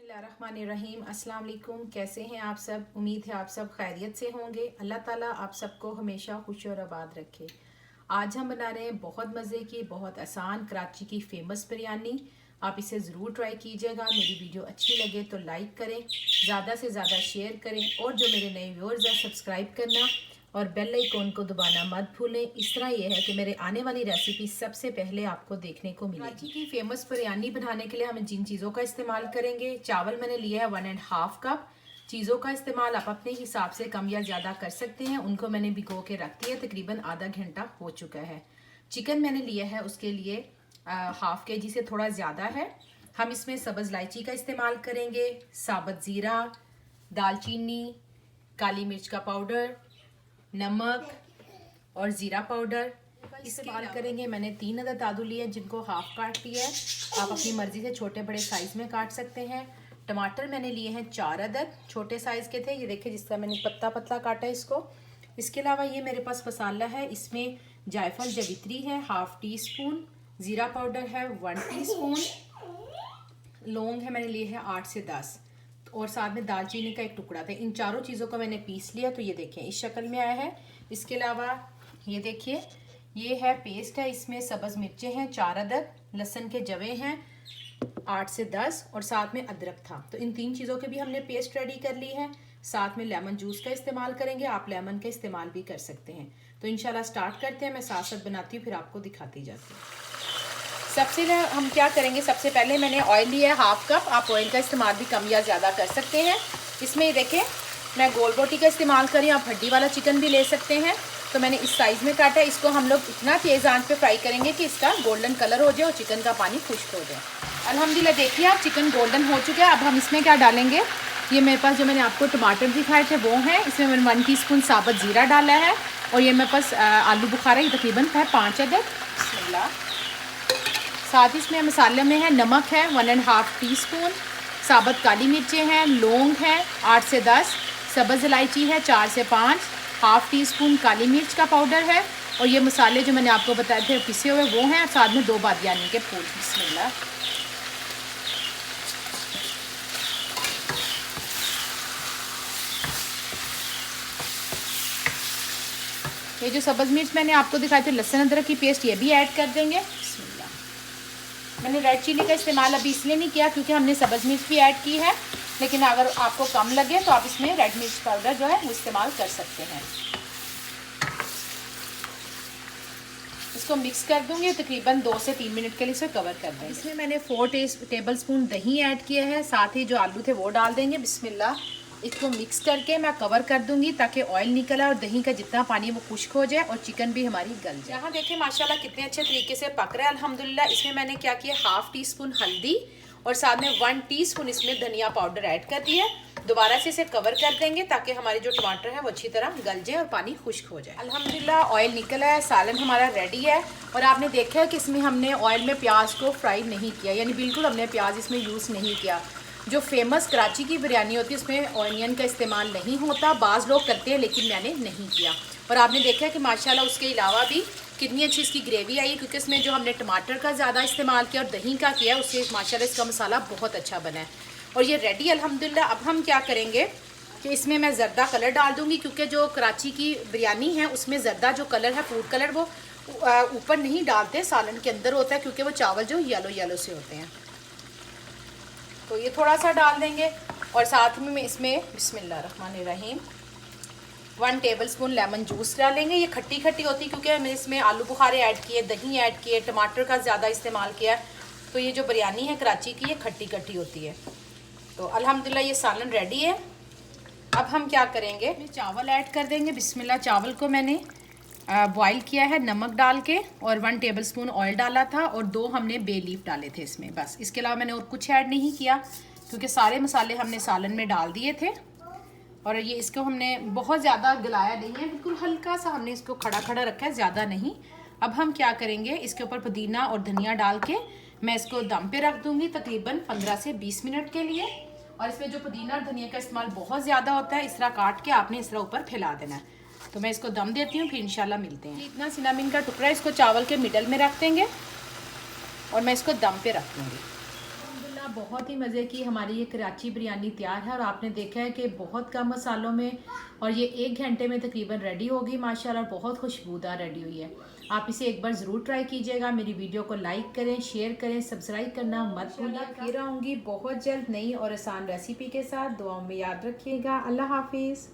बिस्मिल्लाहिर्रहमानिर्रहीम। अस्सलाम वालेकुम। कैसे हैं आप सब? उम्मीद है आप सब खैरियत से होंगे। अल्लाह ताला आप सबको हमेशा खुश और आबाद रखे। आज हम बना रहे हैं बहुत मज़े की, बहुत आसान कराची की फ़ेमस बिरयानी। आप इसे ज़रूर ट्राई कीजिएगा। मेरी वीडियो अच्छी लगे तो लाइक करें, ज़्यादा से ज़्यादा शेयर करें और जो मेरे नए व्यूअर्स हैं सब्सक्राइब करना और बेल आइकॉन को दबाना मत भूलें। इस तरह यह है कि मेरे आने वाली रेसिपी सबसे पहले आपको देखने को मिलेगी। कराची की फेमस बिरयानी बनाने के लिए हम जिन चीज़ों का इस्तेमाल करेंगे, चावल मैंने लिया है 1.5 कप। चीज़ों का इस्तेमाल आप अपने हिसाब से कम या ज़्यादा कर सकते हैं। उनको मैंने भिगो के रख दिया, तकरीबन आधा घंटा हो चुका है। चिकन मैंने लिया है, उसके लिए 1/2 kg से थोड़ा ज़्यादा है। हम इसमें सब्ज़ इलायची का इस्तेमाल करेंगे, साबुत ज़ीरा, दालचीनी, काली मिर्च का पाउडर, नमक और ज़ीरा पाउडर इस्तेमाल करेंगे। मैंने 3 अदद आलू लिए जिनको हाफ काट लिया है। आप अपनी मर्ज़ी से छोटे बड़े साइज़ में काट सकते हैं। टमाटर मैंने लिए हैं 4 अदद, छोटे साइज़ के थे। ये देखिए जिस तरह मैंने पतला पतला काटा है इसको। इसके अलावा ये मेरे पास मसाला है, इसमें जायफल जवित्री है 1/2 टीस्पून, ज़ीरा पाउडर है 1 टीस्पून, लौंग है मैंने लिए है 8 से 10 और साथ में दालचीनी का एक टुकड़ा था। इन चारों चीज़ों को मैंने पीस लिया, तो ये देखें इस शक्ल में आया है। इसके अलावा ये देखिए ये है पेस्ट है, इसमें सब्ज़ मिर्चें हैं 4 अदद, लहसुन के जवे हैं 8 से 10 और साथ में अदरक था। तो इन 3 चीज़ों के भी हमने पेस्ट रेडी कर ली है। साथ में लेमन जूस का इस्तेमाल करेंगे, आप लेमन का इस्तेमाल भी कर सकते हैं। तो इंशाल्लाह स्टार्ट करते हैं। मैं साथ साथ बनाती हूँ फिर आपको दिखाती जाती हूँ। सबसे हम क्या करेंगे, सबसे पहले मैंने ऑयल लिया है 1/2 कप। आप ऑयल का इस्तेमाल भी कम या ज़्यादा कर सकते हैं। इसमें ये देखें मैं गोल बोटी का इस्तेमाल करें, आप हड्डी वाला चिकन भी ले सकते हैं। तो मैंने इस साइज़ में काटा है। इसको हम लोग इतना तेज़ आंच पे फ्राई करेंगे कि इसका गोल्डन कलर हो जाए और चिकन का पानी खुश्क हो जाए। अल्हम्दुलिल्लाह देखिए आप चिकन गोल्डन हो चुका है। अब हम इसमें क्या डालेंगे, ये मेरे पास जो मैंने आपको टमाटर दिखाए थे वो हैं। इसमें मैंने 1 टीस्पून साबुत ज़ीरा डाला है और ये मेरे पास आलू बुखारा, ये तकरीबन है 5 अदद। बिस्मिल्लाह। साथ ही इसमें मसाले में है नमक है 1.5 टीस्पून, साबुत काली मिर्चें हैं, लौंग है 8 से 10, सब्ज़ इलायची है 4 से 5, 1/2 टीस्पून काली मिर्च का पाउडर है और ये मसाले जो मैंने आपको बताए थे पिसे हुए वो हैं। साथ में 2 बादियानी के फूल। बिस्मिल्लाह। ये जो सब्ज़ मिर्च मैंने आपको दिखाए थे, लहसुन अदरक की पेस्ट, ये भी ऐड कर देंगे। मैंने रेड चिली का इस्तेमाल अभी इसलिए नहीं किया क्योंकि हमने सब्ज़ मिर्च भी ऐड की है, लेकिन अगर आपको कम लगे तो आप इसमें रेड मिर्च पाउडर जो है वो इस्तेमाल कर सकते हैं। इसको मिक्स कर दूंगी, तकरीबन 2 से 3 मिनट के लिए इसे कवर कर देंगे। इसमें मैंने 4 टेबलस्पून दही ऐड किया है, साथ ही जो आलू थे वो डाल देंगे। बिस्मिल्लाह। इसको मिक्स करके मैं कवर कर दूंगी ताकि ऑयल निकला और दही का जितना पानी है वो खुश्क हो जाए और चिकन भी हमारी गल जाए। यहाँ देखें माशाल्लाह कितने अच्छे तरीके से पक रहा है अल्हम्दुलिल्लाह। इसमें मैंने क्या किया, 1/2 टीस्पून हल्दी और साथ में 1 टीस्पून इसमें धनिया पाउडर ऐड कर दिया। दोबारा से इसे कवर कर देंगे ताकि हमारे जो टमाटर है वो अच्छी तरह गल जाए और पानी खुश्क हो जाए। अल्हम्दुलिल्लाह ऑयल निकला है, सालन हमारा रेडी है। और आपने देखा है कि इसमें हमने ऑयल में प्याज को फ्राई नहीं किया, यानी बिल्कुल हमने प्याज इसमें यूज़ नहीं किया। जो फेमस कराची की बिरयानी होती है उसमें ऑनियन का इस्तेमाल नहीं होता, बाज़ लोग करते हैं लेकिन मैंने नहीं किया। और आपने देखा है कि माशाल्लाह उसके अलावा भी कितनी अच्छी इसकी ग्रेवी आई, क्योंकि इसमें जो हमने टमाटर का ज़्यादा इस्तेमाल किया और दही का किया, उससे माशाल्लाह इसका मसाला बहुत अच्छा बना है। और ये रेडी अल्हम्दुलिल्लाह। अब हम क्या करेंगे कि इसमें मैं ज़र्दा कलर डाल दूँगी, क्योंकि जो कराची की बिरयानी है उसमें ज़र्दा जो कलर है, फूड कलर, वो ऊपर नहीं डालते, सालन के अंदर होता है, क्योंकि वो चावल जो येलो येलो से होते हैं। तो ये थोड़ा सा डाल देंगे और साथ में मैं इसमें बिस्मिल्लाहिर्रहमानिर्रहीम 1 टेबलस्पून लेमन जूस डालेंगे। ये खट्टी खट्टी होती है क्योंकि हमने इसमें आलू बुखारे ऐड किए, दही ऐड किए, टमाटर का ज़्यादा इस्तेमाल किया, तो ये जो बिरयानी है कराची की ये खट्टी खट्टी होती है। तो अल्हम्दुलिल्लाह ये सालन रेडी है। अब हम क्या करेंगे, चावल ऐड कर देंगे। बिस्मिल्लाह। चावल को मैंने बॉईल किया है नमक डाल के और 1 टेबलस्पून ऑयल डाला था और 2 हमने बे लीफ डाले थे इसमें, बस। इसके अलावा मैंने और कुछ ऐड नहीं किया क्योंकि सारे मसाले हमने सालन में डाल दिए थे। और ये इसको हमने बहुत ज़्यादा गलाया नहीं है, बिल्कुल हल्का सा हमने इसको खड़ा खड़ा रखा है, ज़्यादा नहीं। अब हम क्या करेंगे, इसके ऊपर पुदीना और धनिया डाल के मैं इसको दम पे रख दूँगी तकरीबन 15 से 20 मिनट के लिए। और इसमें जो पुदीना और धनिया का इस्तेमाल बहुत ज़्यादा होता है, इस तरह काट के आपने इस तरह ऊपर फैला देना है। तो मैं इसको दम देती हूँ, फिर इंशाल्लाह मिलते हैं। इतना सिनामिन का टुकड़ा इसको चावल के मिडल में रख देंगे और मैं इसको दम पे रख दूँगी। बहुत ही मज़े की हमारी ये कराची बिरयानी तैयार है और आपने देखा है कि बहुत कम मसालों में और ये 1 घंटे में तकरीबन रेडी होगी माशाल्लाह। बहुत खुशबूदार रेडी हुई है। आप इसे एक बार ज़रूर ट्राई कीजिएगा। मेरी वीडियो को लाइक करें, शेयर करें, सब्सक्राइब करना मत भूलिएगा। फिर आऊँगी बहुत जल्द नई और आसान रेसिपी के साथ। दुआओं में याद रखिएगा। अल्लाह हाफिज़।